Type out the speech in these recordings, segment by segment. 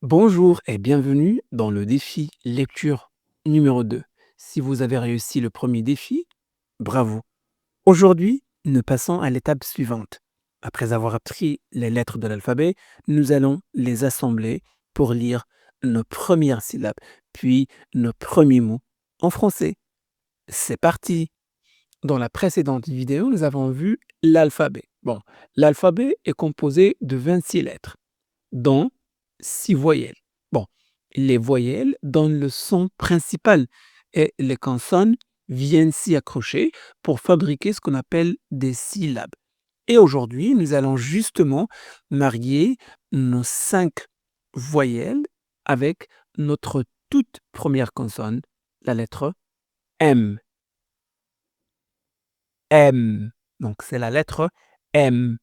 Bonjour et bienvenue dans le défi lecture numéro 2. Si vous avez réussi le premier défi, bravo. Aujourd'hui, nous passons à l'étape suivante. Après avoir appris les lettres de l'alphabet, nous allons les assembler pour lire nos premières syllabes, puis nos premiers mots en français. C'est parti. Dans la précédente vidéo, nous avons vu l'alphabet. Bon, l'alphabet est composé de 26 lettres, dont 6 voyelles. Bon, les voyelles donnent le son principal et les consonnes viennent s'y accrocher pour fabriquer ce qu'on appelle des syllabes. Et aujourd'hui, nous allons justement marier nos 5 voyelles avec notre toute première consonne, la lettre M. M. Donc c'est la lettre M.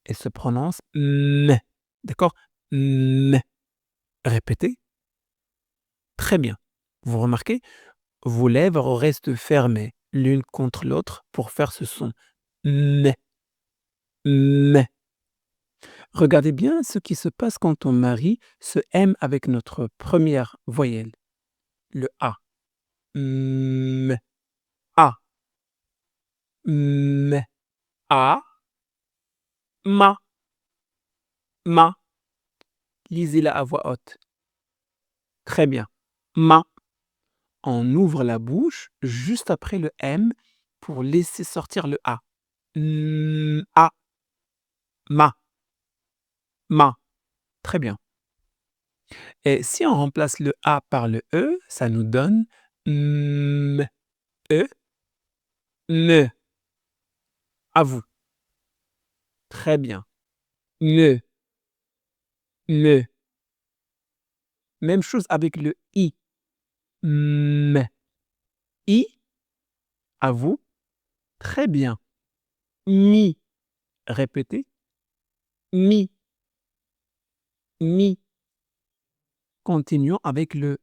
Elle se prononce M. D'accord? M. Répétez. Très bien. Vous remarquez, vos lèvres restent fermées l'une contre l'autre pour faire ce son. M. M. Regardez bien ce qui se passe quand on marie ce M avec notre première voyelle, le A. M. A. M. A. Ma. Ma. Lisez-la à voix haute. Très bien. Ma. On ouvre la bouche juste après le M pour laisser sortir le A. A. Ma. Ma. Très bien. Et si on remplace le A par le E, ça nous donne M. E. Ne. À vous. Très bien. Ne. Ne. Même chose avec le I. M. I. À vous. Très bien. Mi. Répétez. Mi. Mi. Continuons avec le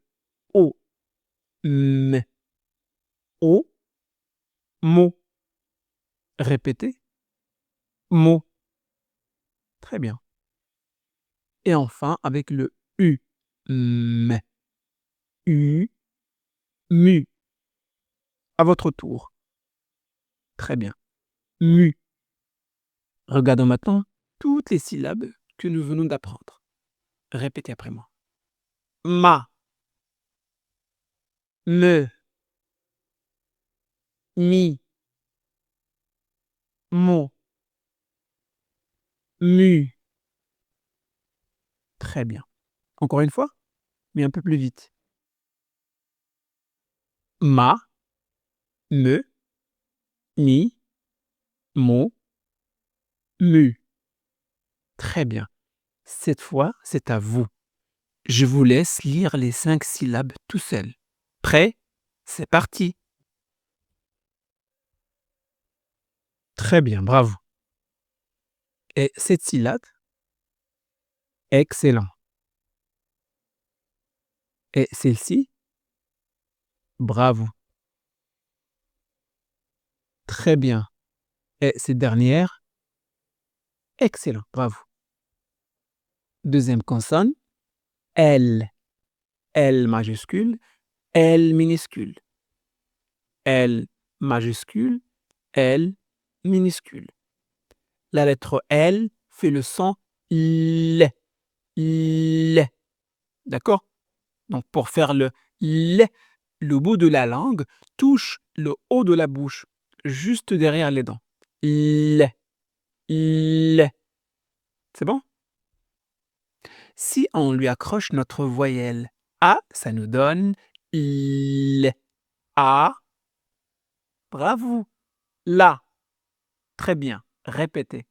O. M. O. Mo. Répétez. Mo. Très bien. Et enfin avec le U. M. U. Mu. À votre tour. Très bien. Mu. Regardons maintenant toutes les syllabes que nous venons d'apprendre. Répétez après moi. Ma. Me. Mi. Mo. Mu. Très bien. Encore une fois, mais un peu plus vite. Ma. Me. Mi. Mo. Mu. Très bien. Cette fois, c'est à vous. Je vous laisse lire les 5 syllabes tout seul. Prêt? C'est parti. Très bien, bravo. Et cette syllabe? Excellent. Et celle-ci? Bravo. Très bien. Et cette dernière? Excellent, bravo. Deuxième consonne? L. L majuscule, L minuscule. L majuscule, L minuscule. La lettre L fait le son L. L. D'accord? Donc pour faire le L, le bout de la langue touche le haut de la bouche, juste derrière les dents. L. L. C'est bon? Si on lui accroche notre voyelle A, ça nous donne L. A. Bravo. La. Très bien. Répétez.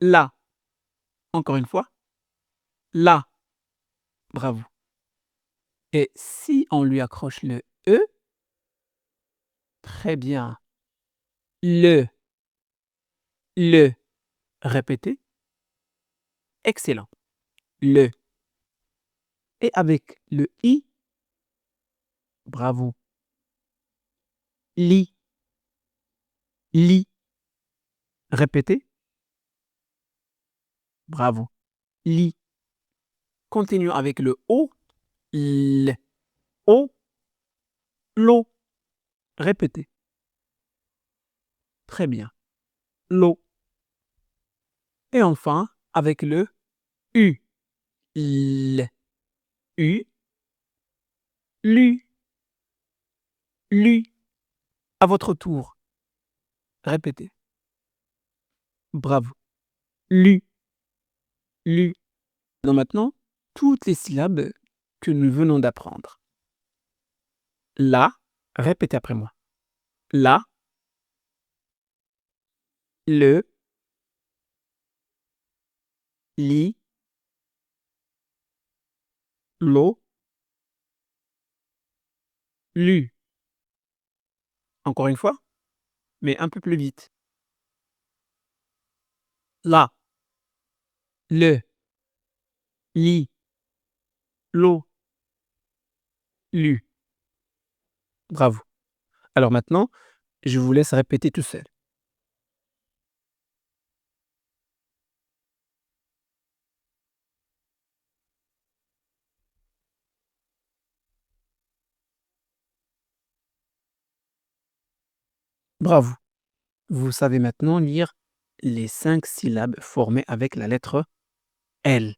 La. Encore une fois. La. Bravo. Et si on lui accroche le E, très bien. Le. Le. Répétez. Excellent. Le. Et avec le I, bravo. Li. Li. Répétez. Bravo. Li. Continuons avec le O. L. O. L'eau. Répétez. Très bien. L'eau. Et enfin, avec le U. L. U. Lu. Lu. À votre tour. Répétez. Bravo. Lu. Lu. Donc maintenant, toutes les syllabes que nous venons d'apprendre. La. Répétez après moi. La. Le. Li. L'eau. Lu. Encore une fois, mais un peu plus vite. La. Le. Li. L'eau. Lu. Bravo. Alors maintenant, je vous laisse répéter tout seul. Bravo. Vous savez maintenant lire les 5 syllabes formées avec la lettre L.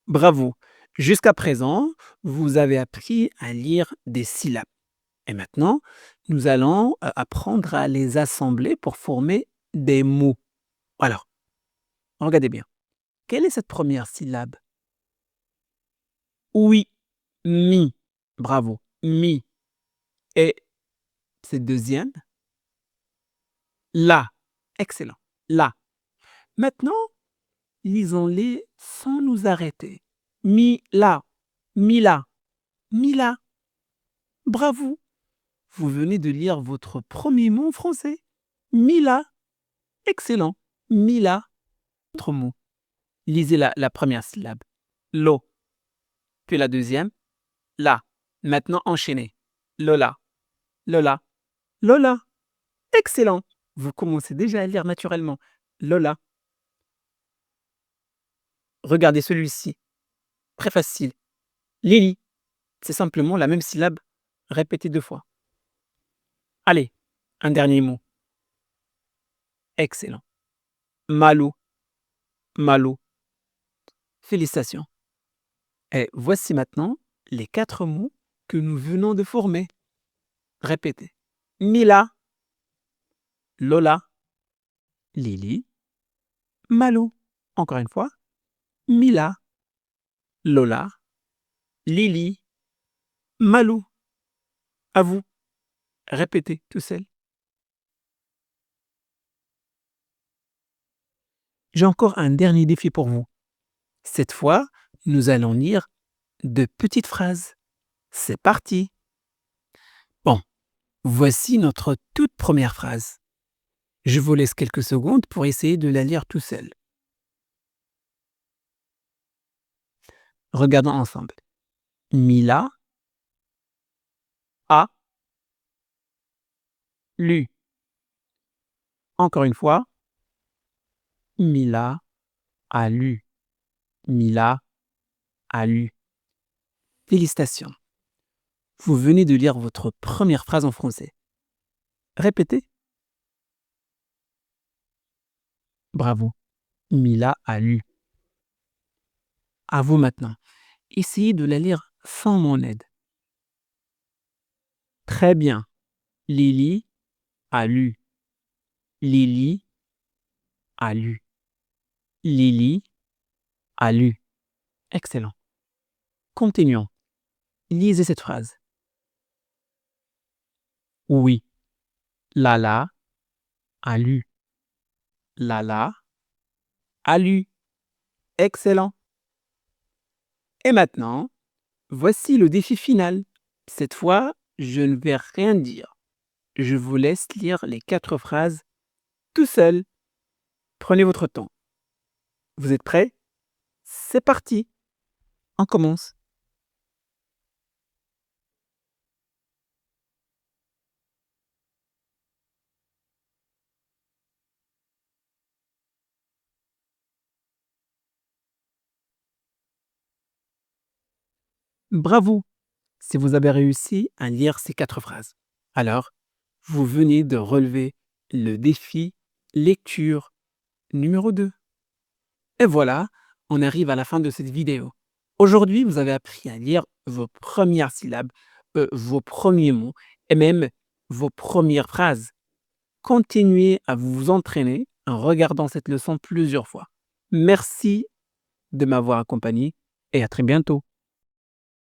Bravo. Jusqu'à présent, vous avez appris à lire des syllabes. Et maintenant, nous allons apprendre à les assembler pour former des mots. Alors, regardez bien. Quelle est cette première syllabe? Oui, mi. Bravo. Mi. Et cette deuxième? La. Excellent. La. Maintenant, lisons-les sans nous arrêter. Mi-la. Mi-la. Mi-la. Bravo. Vous venez de lire votre premier mot en français. Mi-la. Excellent. Mi-la. Autre mot. Lisez la première syllabe. L'eau. Puis la deuxième. La. Maintenant enchaînez. Lola. Lola. Lola. Excellent. Vous commencez déjà à lire naturellement. Lola. Regardez celui-ci. Très facile. Lily. C'est simplement la même syllabe répétée 2 fois. Allez, un dernier mot. Excellent. Malo. Malo. Félicitations. Et voici maintenant les 4 mots que nous venons de former. Répétez. Mila. Lola. Lily. Malo. Encore une fois. Mila. Lola. Lily. Malo. À vous. Répétez tout seul. J'ai encore un dernier défi pour vous. Cette fois, nous allons lire de petites phrases. C'est parti. Bon, voici notre toute première phrase. Je vous laisse quelques secondes pour essayer de la lire tout seul. Regardons ensemble. Mila a lu. Encore une fois. Mila a lu. Mila a lu. Félicitations. Vous venez de lire votre première phrase en français. Répétez. Bravo. Mila a lu. À vous maintenant. Essayez de la lire sans mon aide. Très bien. Lily a lu. Lily a lu. Lily a lu. Excellent. Continuons. Lisez cette phrase. Oui. Lala a lu. Lala a lu. Excellent. Et maintenant, voici le défi final. Cette fois, je ne vais rien dire. Je vous laisse lire les 4 phrases tout seul. Prenez votre temps. Vous êtes prêts? C'est parti. On commence. Bravo si vous avez réussi à lire ces 4 phrases. Alors, vous venez de relever le défi lecture numéro 2. Et voilà, on arrive à la fin de cette vidéo. Aujourd'hui, vous avez appris à lire vos premières syllabes, vos premiers mots et même vos premières phrases. Continuez à vous entraîner en regardant cette leçon plusieurs fois. Merci de m'avoir accompagné et à très bientôt.